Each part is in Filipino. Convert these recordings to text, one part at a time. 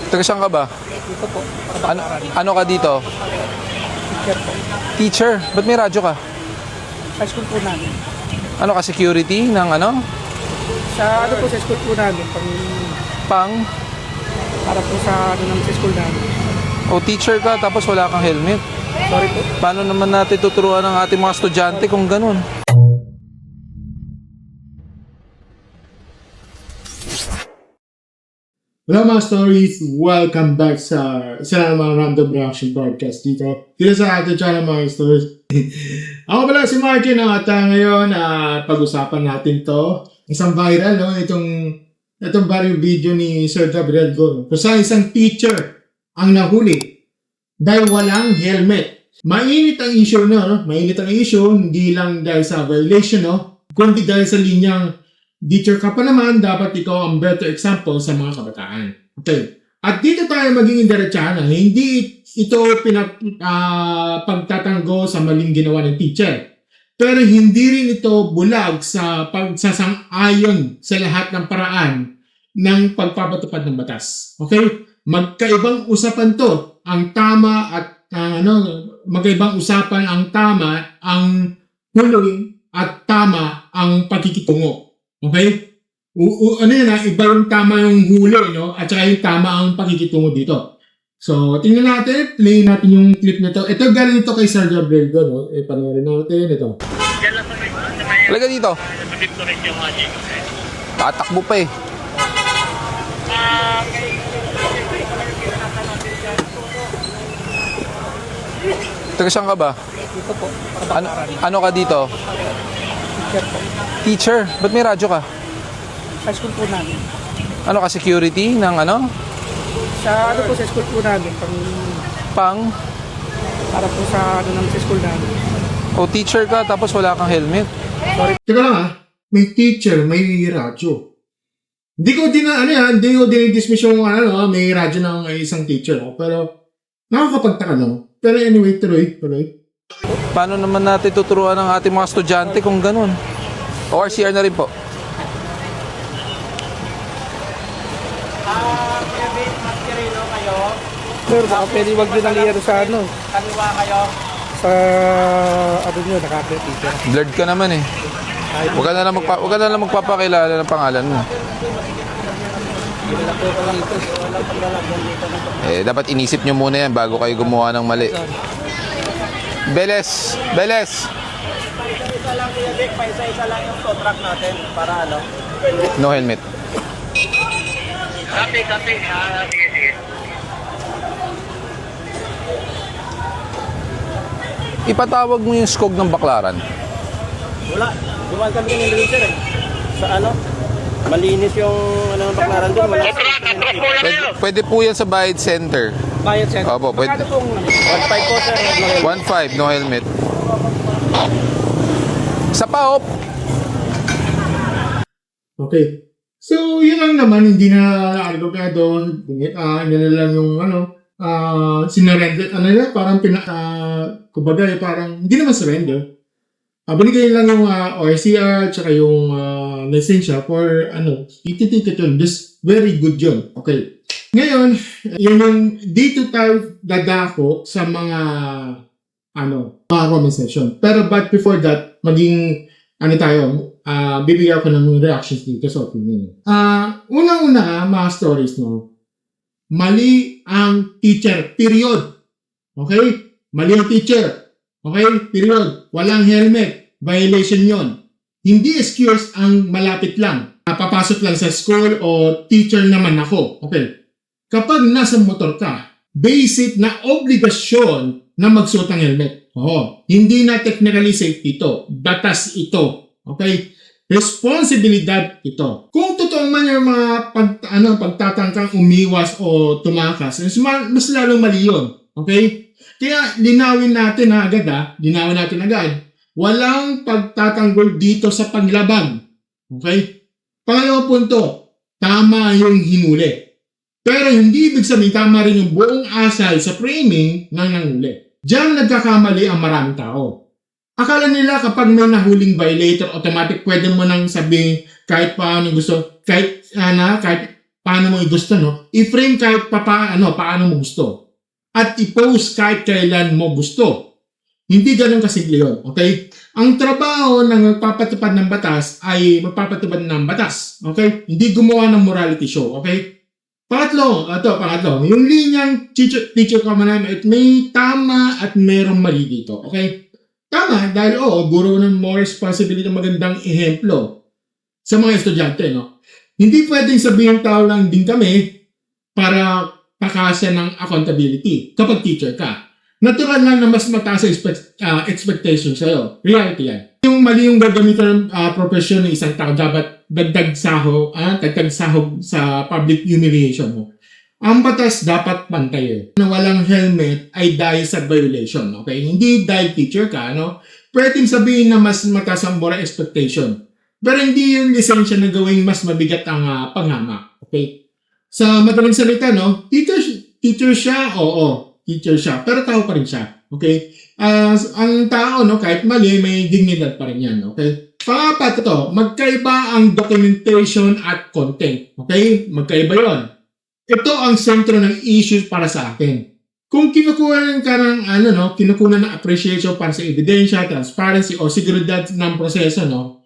Taga saan ka ba? Dito po, Ano, ano ka dito? teacher po. Teacher? Ba't may radyo ka? Sa school po namin. Ano ka, security ng ano? Sa ano po sa school po namin, Pang? para po sa ano naman sa school namin. O teacher ka tapos wala kang helmet. Sorry po. Paano naman natin tuturuan ang ating mga estudyante kung ganun? Hello mga stories, welcome back sa isa na mga random reaction podcast dito sa ating channel mga stories. Ako pala si Martin at ngayon pag-usapan natin to. Isang viral, no? Itong viral video ni Sir Gabriel Go. Kung saan isang teacher ang nahuli dahil walang helmet. Mainit ang issue, no? Mainit ang issue, hindi lang dahil sa violation, no? Kundi dahil sa linyang teacher ka pa naman, dapat ikaw ang better example sa mga kabataan. Okay. At dito tayo maging indiretsahan. Hindi ito pagtatanggol sa maling ginawa ng teacher. Pero hindi rin ito bulag sa pagsasang-ayon sa lahat ng paraan ng pagpapatupad ng batas. Okay? Magkaibang usapan to. Ang tama at magkaibang usapan ang tama, ang huli at tama ang pakikitungo. Okay? Iba yung tama yung huli, no? At saka yung tama ang pakikitungo dito. So, tingnan natin, play natin yung clip nito. Ito galing ito kay Sir Gabriel Go, no? Panoorin natin ito. Talaga dito. Tatakbo pa eh. Taga saan ka ba? Dito po, Ano ka dito? teacher po. Teacher? Ba't may radyo ka? Sa school po namin. Ano ka, security ng ano? Sa ano po sa school po namin, Pang? para po sa ano naman sa school namin. O teacher ka tapos wala kang helmet. Teka lang may teacher, may radyo. Hindi ko dinidismiss yung may radyo ng isang teacher. Pero, nakakapagtaka lang. Pero anyway, tuloy. Paano naman natin tuturuan ang ating mga estudyante kung ganun? O RCR na rin po. Sir, baka pwede wag din ang iyaro sa ano. Kaliwa kayo. Sa ano nyo, naka-update teacher. Blurred ka naman eh. Huwag ka na lang magpapakilala ng pangalan mo. Dapat inisip nyo muna yan bago kayo gumawa ng mali. Beles! Isa lang Kuya Vic, isa lang yung tow truck natin para ano. No helmet. Copy. Sige. Ipatawag mo yung skog ng Baklaran. Wala. Dumaan kami ng laser eh. Sa ano? Malinis yung ano ng Baklaran din. Pwede po yan sa Bayad Center. Bayad center. Opo, pwede. Magkano pong 1.5 po sir. 1.5, no helmet. Sa PAOP. Okay. So, yun lang naman, hindi na argumentado, hindi na lang yung sinurrender, parang kumbaga, parang, hindi naman surrender. Binigay lang yung ORCR, tsaka yung lisensya for, ititicket yun, this very good yun. Okay. Ngayon, yun yung, dito tayo dadako sa mga comment section. Pero, but before that, bibigyan ko ng reactions dito sa opinion. Unang-una, mga stories, no? Mali ang teacher, period. Okay? Mali ang teacher. Okay? Period. Walang helmet. Violation yon. Hindi excuse ang malapit lang. Papasok lang sa school o teacher naman ako. Okay? Kapag nasa motor ka, basic na obligasyon na magsuot ng helmet. Hindi na technically safety ito. Batas ito. Okay? Responsibilidad ito. Kung totoo man yung mga pagtatangkang umiwas o tumakas, mas lalong mali yun. Okay? Kaya linawin natin agad. Walang pagtatanggol dito sa paglabag. Okay? Pangalawang punto, tama yung hinuli. Pero hindi ibig sabihin tama rin yung buong asal sa framing ng nanghuli. Diyan nagkakamali ang maraming tao. Akala nila kapag may nahuling violator, automatic pwede mo nang sabihin kahit paano gusto, kahit paano mo gusto, no? I-frame kahit paano mo gusto. At i-post kahit kailan mo gusto. Hindi ganun kasimple yun, okay? Ang trabaho ng magpapatupad ng batas ay magpapatupad ng batas, okay? Hindi gumawa ng morality show, okay? Pangatlo, yung linyang teacher commandment, may tama at merong mali dito, okay? Tama, dahil guro ng more responsibility, magandang ehemplo sa mga estudyante, no? Hindi pwedeng sabihin tao lang din kami para pakasya ng accountability kapag teacher ka. Natural lang na mas mataas ang expectation sa'yo. Reality yan. Yung mali yung gagamitan ng profesyon ng isang tao, dapat dagdag sahog sa public humiliation mo. Ang batas dapat pantay na walang helmet ay dahil sa violation, okay? Hindi dahil teacher ka, no? Pwedeng sabihin na mas mataas ang moral expectation. Pero hindi yung lisensya na gawing mas mabigat ang panghamak, okay? Sa madaling salita, no? Teacher siya, teacher siya, pero tao pa rin siya, okay? Ang tao, no, kahit mali, may dignidad pa rin yan, okay? Pangapat ito, magkaiba ang documentation at content, okay? Magkaiba yon. Ito ang sentro ng issues para sa akin. Kung kinukuha ka ng kinukuha ng appreciation para sa ebidensya, transparency o seguridad ng proseso, no,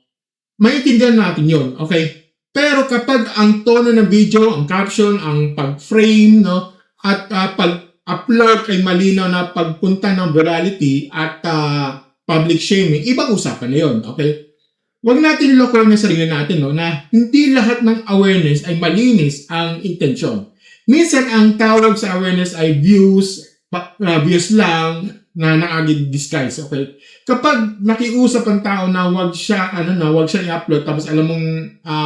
maintindihan natin yun, okay? Pero kapag ang tono ng video, ang caption, ang pag-frame, no, at pag-upload ay malinaw na pagpunta ng virality at public shaming, ibang usapan na yun, okay? Huwag natin lokohin na sarili natin, no, na hindi lahat ng awareness ay malinis ang intensyon. Minsan, ang tawag sa awareness ay views lang na naagid disguise, okay? Kapag nakiusap ang tao na wag siya i-upload, tapos alam mong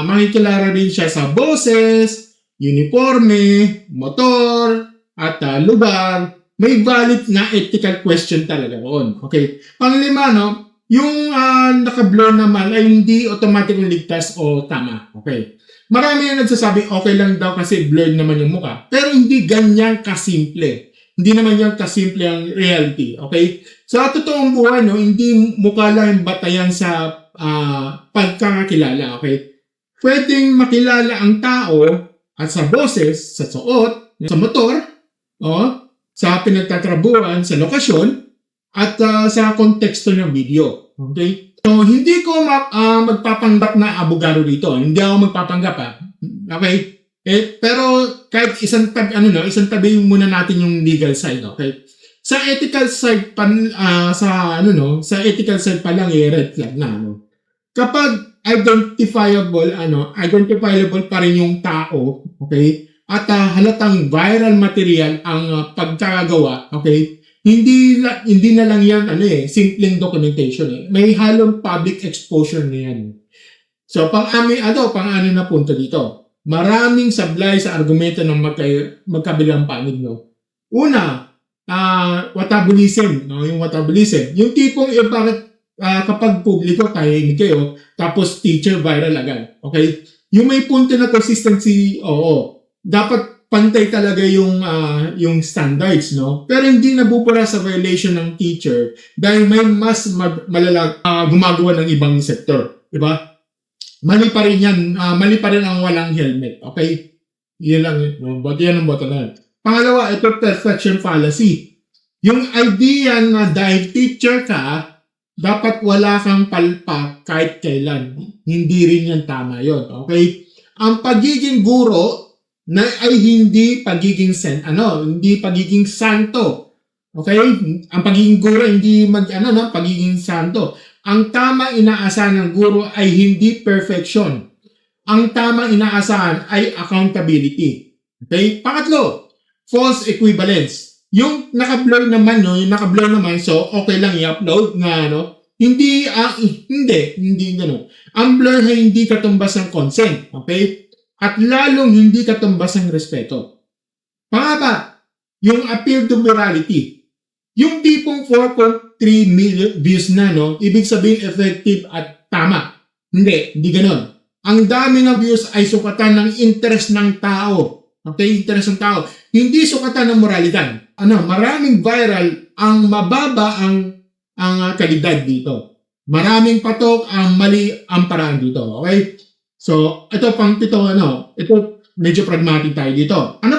makikilala rin siya sa boses, uniforme, motor, at lugar, may valid na ethical question talaga roon, okay? Panglima, no, yung naka-blur naman ay hindi automatic ligtas o tama, okay? Marami na nagsasabi okay lang daw kasi blurred naman yung mukha. Pero hindi ganyan kasimple. Hindi naman yan kasimple ang reality. Okay? Sa totoong buhay, no, hindi mukha lang yung batayan sa pagkakakilala. Okay? Pwedeng makilala ang tao at sa boses, sa suot, sa motor, sa pinagtatrabuhan, sa lokasyon, at sa konteksto ng video. Okay? So, hindi ko magpapanggap na abogado dito. Hindi ako magpapanggap, okay? Pero kahit isang tabi muna natin yung legal side, okay? Sa ethical side sa ethical side pa lang red flag na, no? Kapag identifiable pa rin yung tao, okay? At halatang viral material ang pagkakagawa, okay? Hindi na lang yan simpleng documentation. May halong public exposure na yan. So pang-ano na punto dito. Maraming sablay sa argumento ng magkabilang panig, no. Una, whataboutism, no, yung whataboutism. Yung tipong kapag publiko tahimik kayo, tapos teacher viral agad. Okay? Yung may punto na consistency, dapat pantay talaga yung standards, no? Pero hindi nabubura sa violation ng teacher dahil may mas malalang gumagawa ng ibang sektor, di ba? Mali pa rin yan, mali pa rin ang walang helmet, okay? Yan lang, no? Yan ang boto na yan. Pangalawa, ito perfection fallacy. Yung idea na dahil teacher ka, dapat wala kang palpak kahit kailan. Hindi rin yan tama yon, okay? Ang pagiging guro ay hindi pagiging hindi pagiging santo. Okay? Ang pagiging guro hindi pagiging santo. Ang tamang inaasahan ng guro ay hindi perfection. Ang tamang inaasahan ay accountability. Okay? Pangatlo, false equivalence. Yung naka-blur naman, so okay lang i-upload na, hindi gano'n. Ang blur ay hindi katumbas ng consent. Okay? At lalong hindi katumbas ng respeto. Pangapa, yung appeal to morality. Yung tipong 4.3 million views na, ibig sabihin effective at tama. Hindi ganon. Ang dami ng views ay sukatan ng interest ng tao. Okay, interest ng tao. Hindi sukatan ng moralidad. Maraming viral, ang mababa ang kalidad dito. Maraming patok, ang mali ang paraan dito. Okay? So, ito pang pito, ito medyo pragmatic tayo dito. Ano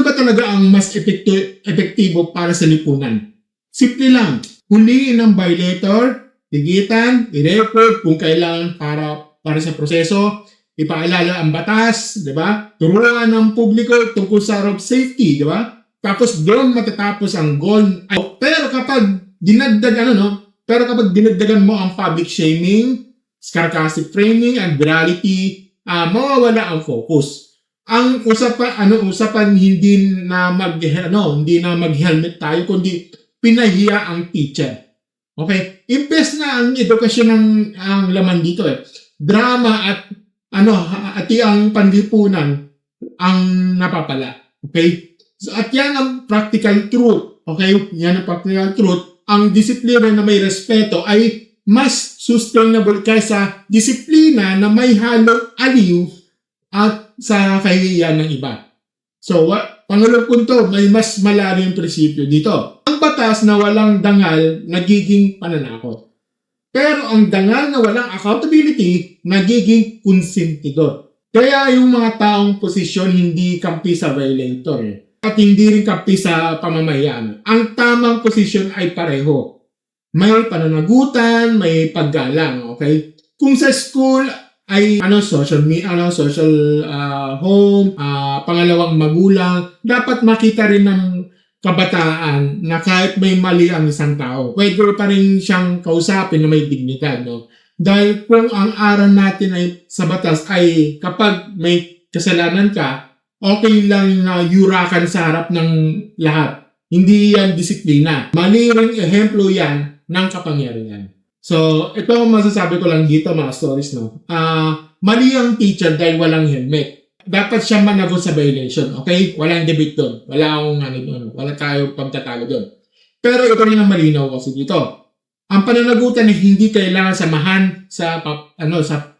ba talaga ang mas epektibo para sa lipunan? Simple lang. Huliin ang violator, tigitan, i-report kung kailangan para sa proseso, ipaalala ang batas, di ba? Turuan ng publiko tungkol sa road safety, di ba? Tapos doon matatapos ang goal. Pero kapag dinagdagan mo ang public shaming, sarcastic framing, and virality, mawawala ang focus. Ang usapan hindi na mag-helmet tayo, kundi pinahiya ang teacher. Okay? Imbes na ang edukasyon ang laman dito drama at ang panlipunan ang napapala. Okay? So, at yan ang practical truth. Okay? Yan ang practical truth. Ang disiplina na may respeto ay mas sustainable kaysa disiplina na may halong aliw at sa kahihiyan ng iba. So, pangalawang punto, may mas malalim prinsipyo dito. Ang batas na walang dangal, nagiging pananakot. Pero ang dangal na walang accountability, nagiging konsentidor. Kaya yung mga taong posisyon hindi kampi sa violator at hindi rin kampi sa pamamayan. Ang tamang posisyon ay pareho. May pananagutan, may paggalang, okay? Kung sa school ay social home, pangalawang magulang, dapat makita rin ng kabataan na kahit may mali ang isang tao, pwede pa rin siyang kausapin na may dignidad, no? Dahil kung ang aral natin ay sa batas ay kapag may kasalanan ka, okay lang na yurakan sa harap ng lahat. Hindi yan disiplina. Mali ring ehemplo yan ng kapangyarihan. So, ito ang masasabi ko lang dito, mga stories, no? Mali ang teacher dahil walang helmet. Dapat siya managot sa violation, okay? Walang debate doon. Wala tayo pagtatalo doon. Pero ito rin ang malinaw kasi dito. Ang pananagutan ay hindi kailangan samahan sa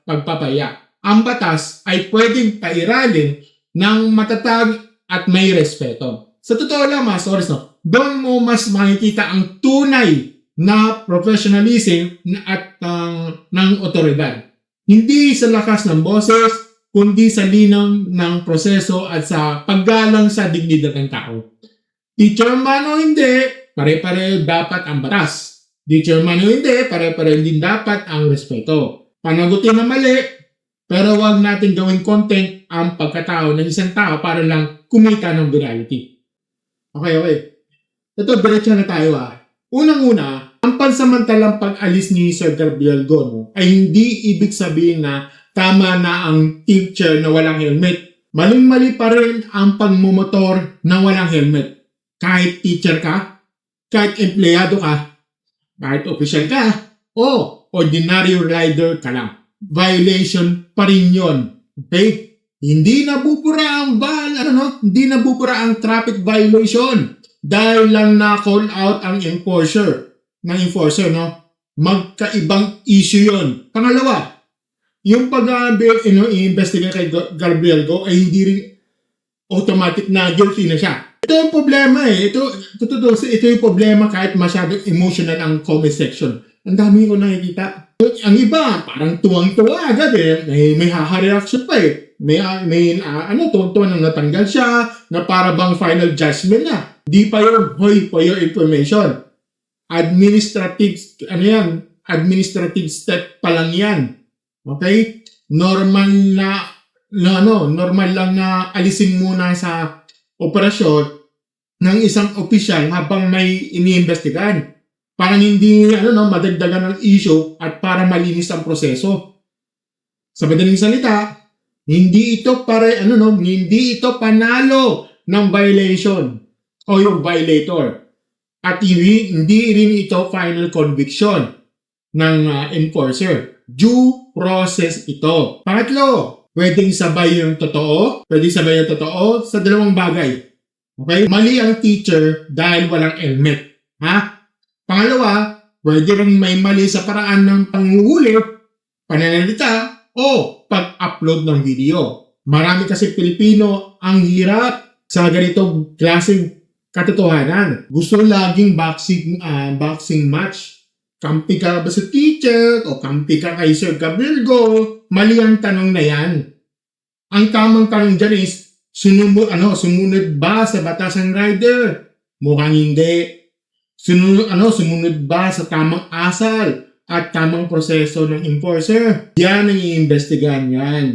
pagpapaya. Ang batas ay pwedeng pairalin ng matatag at may respeto. Sa totoo lang, mga stories, no? Doon mo mas makikita ang tunay na professionalism at ng otoridad. Hindi sa lakas ng boses, kundi sa linang ng proseso at sa paggalang sa dignidad ng tao. Teacher man o hindi, pare-pareho dapat ang batas. Teacher man o hindi, pare-pareho din dapat ang respeto. Panagutin na mali, pero wag natin gawing content ang pagkatao ng isang tao para lang kumita ng virality. Okay. Ito, diretso na tayo Unang-una, ang pansamantalang pag-alis ni Sir Gabriel Go ay hindi ibig sabihin na tama na ang teacher na walang helmet. Maling-mali pa rin ang pagmumotor na walang helmet. Kahit teacher ka, kahit empleyado ka, kahit official ka, o ordinary rider ka lang. Violation pa rin yun. Okay? Hindi nabubura ang traffic violation dahil lang na-call out ang enforcer. Magkaibang issue yun. Pangalawa, yung pag-investigate kay Gabriel Go ay hindi rin automatic na guilty na siya. Ito yung problema Ito yung problema kahit masyadong emotional ang comment section. Ang dami ko nakikita. Ang iba, parang tuwang-tuwa agad May haha-reaction pa tuwang-tuwa nang natanggal siya, na para bang final judgment na. Di pa yun, for your information. Administrative step pa lang yan. Okay? Normal lang na alisin muna sa operasyon ng isang opisyal habang may iniimbestigahan. Parang hindi madagdagan ng issue at para malinis ang proseso. Sa madaling salita, hindi ito panalo ng violation o yung violator. At hindi rin ito final conviction ng enforcer. Due process ito. Pangatlo, pwedeng sabay yung totoo sa dalawang bagay. Okay? Mali ang teacher dahil walang helmet. Pangalawa, pwede rin may mali sa paraan ng panguhuli, pananalita, o pag-upload ng video. Marami kasi Pilipino ang hirap sa ganitong klaseng katotohanan. Gusto laging boxing match. Kampi ka ba sa teacher o kampi ka kay Sir Gabriel Go? Mali ang tanong na yan. Ang tamang tanong dyan is, sumunod ba sa batas ng rider? Mukhang hindi. Sumunod ba sa tamang asal at tamang proseso ng enforcer? Yan ang iimbestigahan yan.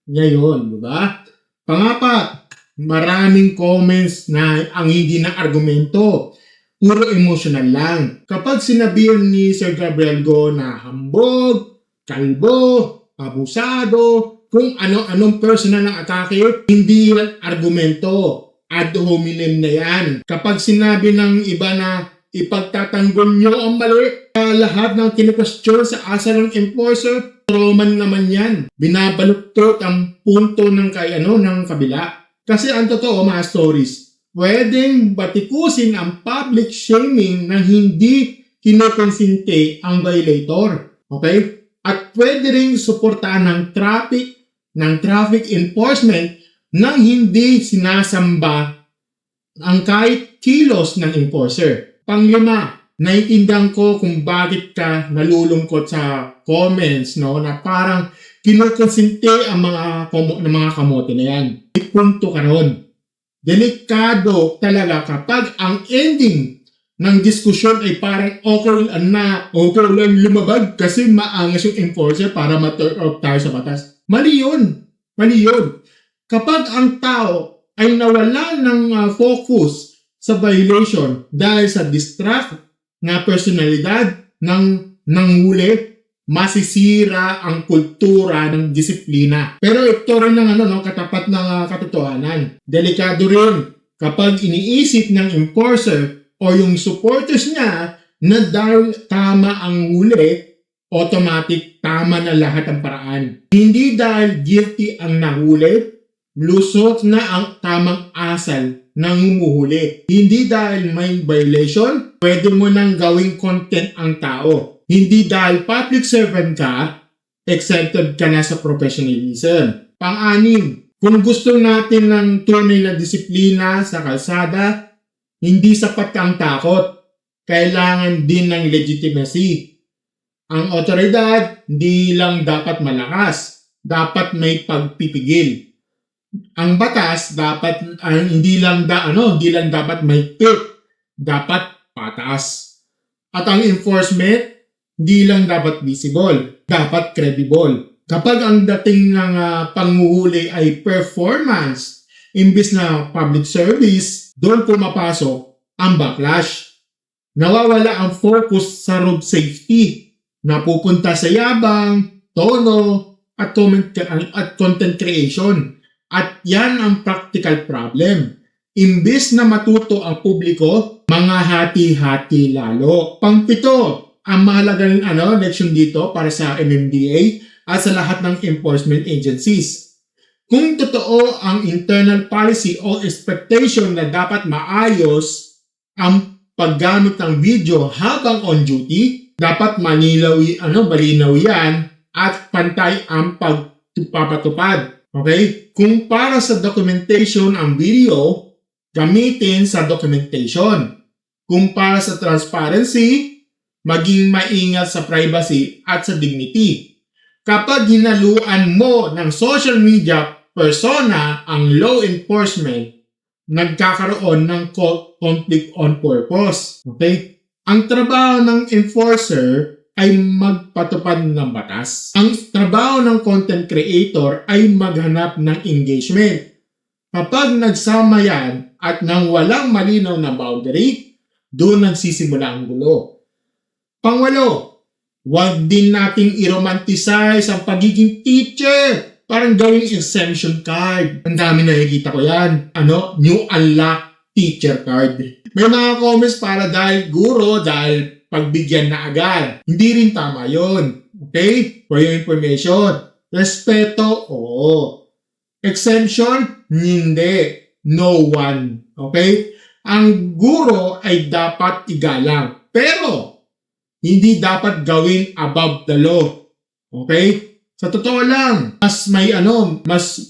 Ngayon, di ba? Pangapat, maraming comments na ang hindi na argumento. Puro emotional lang. Kapag sinabihan ni Sir Gabriel Go na hambog, kalbo, abusado, kung ano-anong personal ng atake, hindi yan argumento. Ad hominem na yan. Kapag sinabi ng iba na ipagtatanggol nyo ang mali, lahat ng kinikwestiyon sa asal ng enforcer, troman naman yan. Binabaluktot ang punto ng ng kabila. Kasi ang totoo mga stories, pwedeng batikusin ang public shaming na hindi kinokonsinte ang violator. Okay? At pwede ring suportahan ng traffic enforcement nang hindi sinasamba ang kahit kilos ng enforcer. Panglima, naiintindihan ko kung bakit ka nalulungkot sa comments, no, na parang kinokonsinte ang mga kamote na yan. Punto ka ron. Delikado talaga kapag ang ending ng diskusyon ay parang okay lang lumabag kasi maangas yung enforcer para ma-turn off tayo sa batas. Mali yun. Kapag ang tao ay nawala ng focus sa violation dahil sa distract na personalidad ng huli, masisira ang kultura ng disiplina. Pero ito rin katapat ng katotohanan. Delikado rin kapag iniisip ng enforcer o yung supporters niya na dahil tama ang huli, automatic tama na lahat ang paraan. Hindi dahil guilty ang nahuli, lusot na ang tamang asal ng humuhuli. Hindi dahil may violation, pwede mo nang gawing content ang tao. Hindi dahil public servant ka, exempted ka na sa professionalism. Pang-anim, kung gusto natin ng tunay na disiplina sa kalsada, hindi sapat ang takot. Kailangan din ng legitimacy. Ang otoridad, hindi lang dapat malakas. Dapat may pagpipigil. Ang batas dapat hindi lang dapat may dapat patas. At ang enforcement hindi lang dapat visible, dapat credible. Kapag ang dating ng panghuhuli ay performance imbis na public service, doon pumapasok ang backlash. Nawawala ang focus sa road safety, napupunta sa yabang, tono, at content creation. At yan ang practical problem. Imbis na matuto ang publiko, mga hati-hati lalo. Pangpito, ang mahalagang leksyon dito para sa MMDA at sa lahat ng enforcement agencies. Kung totoo ang internal policy o expectation na dapat maayos ang paggamit ng video habang on duty, dapat malinaw yan at pantay ang pagpapatupad. Okay? Kung para sa documentation ang video, gamitin sa documentation. Kung para sa transparency, maging maingat sa privacy at sa dignity. Kapag hinaluan mo ng social media persona ang law enforcement, nagkakaroon ng conflict on purpose. Okay? Ang trabaho ng enforcer ay magpatupad ng batas. Ang trabaho ng content creator ay maghanap ng engagement. Kapag nagsama yan at nang walang malinaw na boundary, doon nagsisimula ang gulo. Pangwalo, huwag din nating i-romanticize ang pagiging teacher. Parang gawing exemption card. Ang dami nakikita ko yan. New unlock teacher card. May mga comments para dahil guro, dahil pagbigyan na agad. Hindi rin tama yun. Okay? For your information. Respeto, oo. Exemption, hindi. No one. Okay? Ang guro ay dapat igalang. Pero, hindi dapat gawin above the law. Okay? Sa totoo lang, mas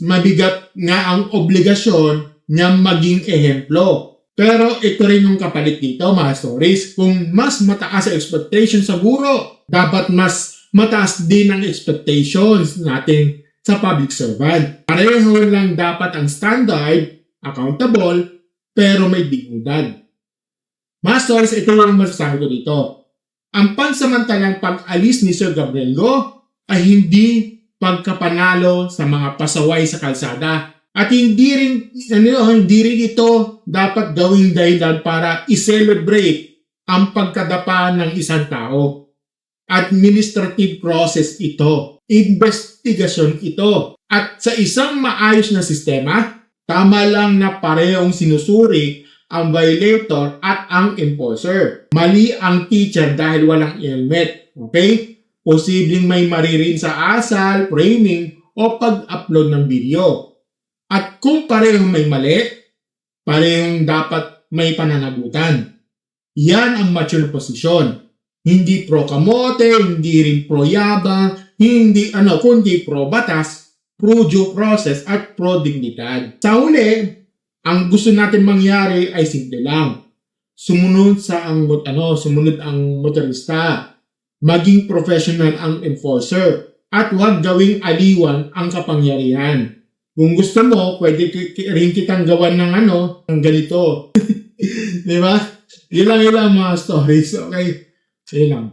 mabigat nga ang obligasyon niya maging ehemplo. Pero ito rin yung kapalit dito, mga stories. Kung mas mataas ang expectation sa guro, dapat mas mataas din ang expectations natin sa public servant. Pareho lang dapat ang standard, accountable, pero may dignidad. Mga stories, ito lang masasabi ko dito. Ang pansamantalang pag-alis ni Sir Gabriel Go ay hindi pagkapanalo sa mga pasaway sa kalsada. At hindi rin ito dapat gawing dahilan para i-celebrate ang pagkadapa ng isang tao. Administrative process ito. Investigasyon ito. At sa isang maayos na sistema, tama lang na parehong sinusuri ang violator at ang enforcer. Mali ang teacher dahil walang helmet. Okay? Posibleng may maririn sa asal, framing, o pag-upload ng video. At kung parehong may mali, parehong dapat may pananagutan. Yan ang mature posisyon. Hindi pro kamote, hindi rin pro yabang, kundi pro batas, pro due process, at pro dignidad. Sa huli, ang gusto natin mangyari ay simple lang. Sumunod ang motorista, maging professional ang enforcer, at huwag gawing aliwan ang kapangyarihan. Kung gusto mo, pwede rin kitang gawan ng ganito. Di ba? Yun lang mga stories. Okay? Yun lang.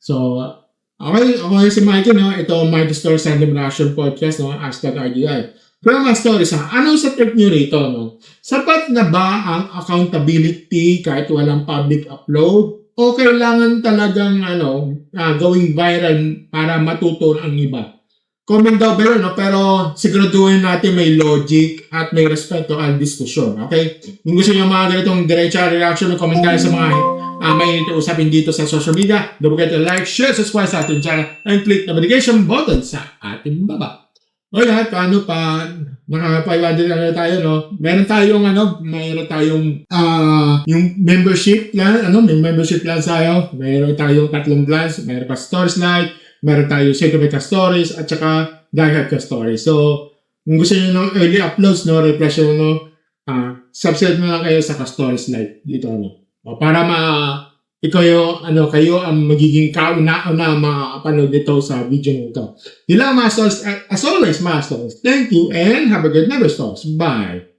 So, okay si Mikey, no? Ito, Mikey Story Random Reaction Podcast, no? #RDI. Pero mga stories, anong sa trip nyo rito, no? Sapat na ba ang accountability kahit walang public upload? O kailangan talagang, gawing viral para matuto ang iba? Comment daw pero siguraduhin natin may logic at may respeto ang diskusyon, okay? Kung gusto nyo mga ganitong diretsa reaction, comment tayo sa mga may usapin dito sa social media. Don't forget to like, share, subscribe sa ating channel, and click the notification button sa ating baba. O lahat, paano pa nakaka-500 tayo, no? Meron tayong yung membership plan, may membership plan tayo. Meron tayong 3 plans, meron pa Stories Night, meron tayong Secret Stories, at saka Dark Stories. So, kung gusto niyo ng early uploads, refresh nyo, subscribe na lang kayo sa Stories Night dito, para kayo ang magiging kauna-una makapanood dito sa video nito. Yun lang mga stories. As always, mga stories. Thank you and have a good night, stories. Bye!